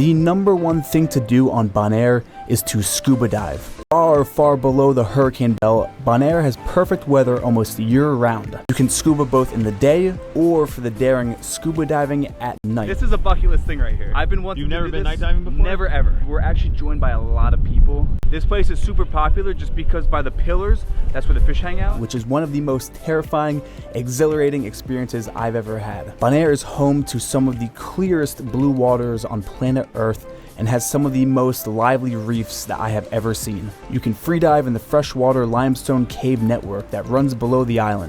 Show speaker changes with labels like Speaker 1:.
Speaker 1: The number one thing to do on Bonaire is to scuba dive. Far, far below the hurricane belt, Bonaire has perfect weather almost year-round. You can scuba both in the day or for the daring scuba diving at night.
Speaker 2: This is a bucket list thing right here. I've been wanting to do this.
Speaker 3: You've never been night diving before?
Speaker 2: Never ever. We're actually joined by a lot of people. This place is super popular just because by the pillars, that's where the fish hang out.
Speaker 1: Which is one of the most terrifying, exhilarating experiences I've ever had. Bonaire is home to some of the clearest blue waters on planet Earth and has some of the most lively reefs that I have ever seen. You can free dive in the freshwater limestone cave network that runs below the island.